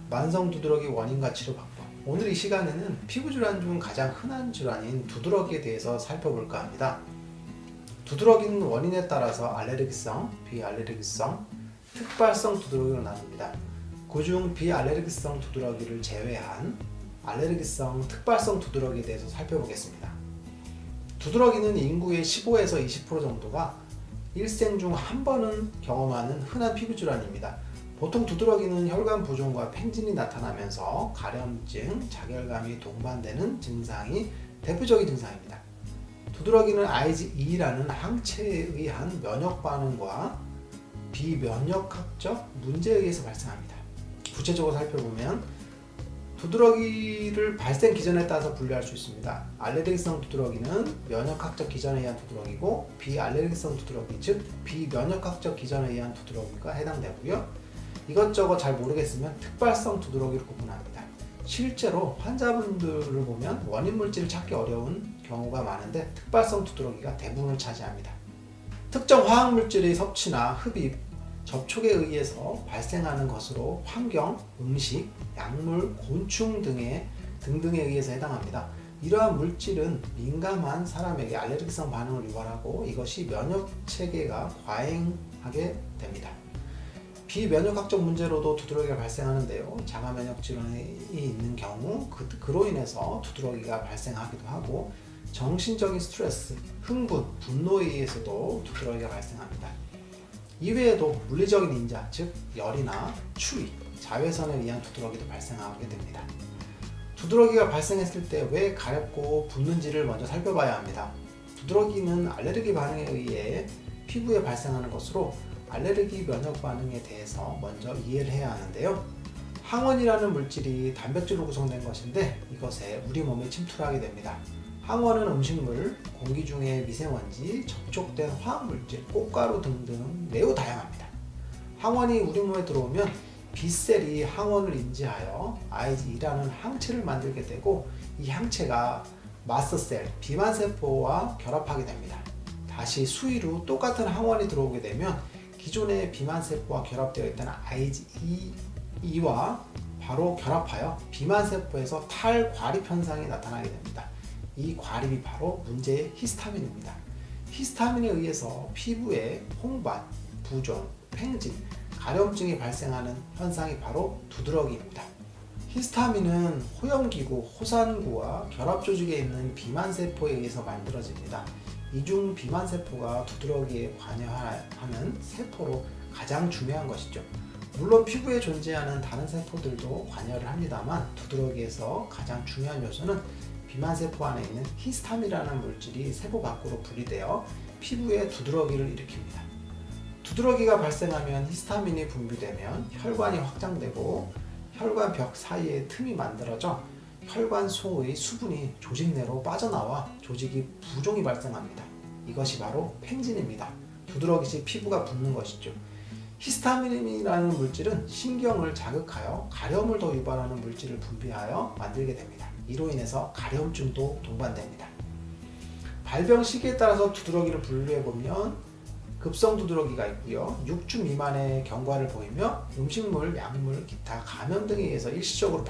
만성 두드러기 원인과 치료 방법. 오늘 이 시간에는 피부 질환 중 가장 흔한 질환인 두드러기에 대해서 살펴볼까 합니다. 두드러기는 원인에 따라서 알레르기성, 비알레르기성, 특발성 두드러기로 나눕니다. 그중 비알레르기성 두드러기를 제외한 알레르기성, 특발성 두드러기에 대해서 살펴보겠습니다. 두드러기는 인구의 15에서 20% 정도가 일생 중 한 번은 경험하는 흔한 피부 질환입니다. 보통 두드러기는 혈관 부종과 팽진이 나타나면서 가려움증, 자결감이 동반되는 증상이 대표적인 증상입니다. 두드러기는 IgE라는 항체에 의한 면역 반응과 비면역학적 문제에 의해서 발생합니다. 구체적으로 살펴보면 두드러기를 발생 기전에 따라서 분류할 수 있습니다. 알레르기성 두드러기는 면역학적 기전에 의한 두드러기고 비알레르기성 두드러기, 즉 비면역학적 기전에 의한 두드러기가 해당되고요. 이것저것 잘 모르겠으면 특발성 두드러기로 구분합니다. 실제로 환자분들을 보면 원인 물질을 찾기 어려운 경우가 많은데 특발성 두드러기가 대부분을 차지합니다. 특정 화학 물질의 섭취나 흡입, 접촉에 의해서 발생하는 것으로 환경, 음식, 약물, 곤충 등에 의해서 해당합니다. 이러한 물질은 민감한 사람에게 알레르기성 반응을 유발하고 이것이 면역 체계가 과잉하게 됩니다. 비면역학적 문제로도 두드러기가 발생하는데요. 자가 면역 질환이 있는 경우 그로 인해서 두드러기가 발생하기도 하고 정신적인 스트레스, 흥분, 분노에 의해서도 두드러기가 발생합니다. 이외에도 물리적인 인자, 즉 열이나 추위, 자외선에 의한 두드러기도 발생하게 됩니다. 두드러기가 발생했을 때 왜 가렵고 붓는지를 먼저 살펴봐야 합니다. 두드러기는 알레르기 반응에 의해 피부에 발생하는 것으로 알레르기 면역 반응에 대해서 먼저 이해를 해야 하는데요. 항원이라는 물질이 단백질로 구성된 것인데 이것에 우리 몸에 침투를 하게 됩니다. 항원은 음식물, 공기 중의 미세먼지, 접촉된 화학물질, 꽃가루 등등 매우 다양합니다. 항원이 우리 몸에 들어오면 B셀이 항원을 인지하여 IgE라는 항체를 만들게 되고 이 항체가 마스터셀, 비만세포와 결합하게 됩니다. 다시 수위로 똑같은 항원이 들어오게 되면 기존의 비만세포와 결합되어 있던 IgE와 바로 결합하여 비만세포에서 탈과립 현상이 나타나게 됩니다. 이 과립이 바로 문제의 히스타민입니다. 히스타민에 의해서 피부에 홍반, 부종, 팽진, 가려움증이 발생하는 현상이 바로 두드러기입니다. 히스타민은 호염기구, 호산구와 결합조직에 있는 비만세포에 의해서 만들어집니다. 이중 비만세포가 두드러기에 관여하는 세포로 가장 중요한 것이죠. 물론 피부에 존재하는 다른 세포들도 관여를 합니다만 두드러기에서 가장 중요한 요소는 비만세포 안에 있는 히스타민이라는 물질이 세포 밖으로 분리되어 피부에 두드러기를 일으킵니다. 두드러기가 발생하면 히스타민이 분비되면 혈관이 확장되고 혈관 벽 사이에 틈이 만들어져 혈관 속의 수분이 조직 내로 빠져나와 조직이 부종이 발생합니다. 이것이 바로 팽진입니다. 두드러기 시 피부가 붓는 것이죠. 히스타민이라는 물질은 신경을 자극하여 가려움을 더 유발하는 물질을 분비하여 만들게 됩니다. 이로 인해서 가려움증도 동반됩니다. 발병 시기에 따라서 두드러기를 분류해보면 급성 두드러기가 있고요. 6주 미만의 경과를 보이며 음식물, 약물, 기타 감염 등에 의해서 일시적으로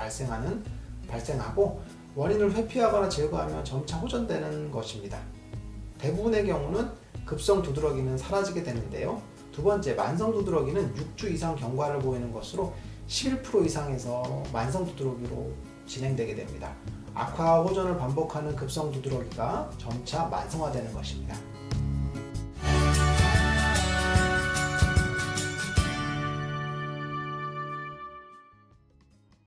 발생하고 원인을 회피하거나 제거하면 점차 호전되는 것입니다. 대부분의 경우는 급성 두드러기는 사라지게 되는데요. 두 번째, 만성 두드러기는 6주 이상 경과를 보이는 것으로 11% 이상에서 만성 두드러기로 진행되게 됩니다. 악화와 호전을 반복하는 급성 두드러기가 점차 만성화되는 것입니다.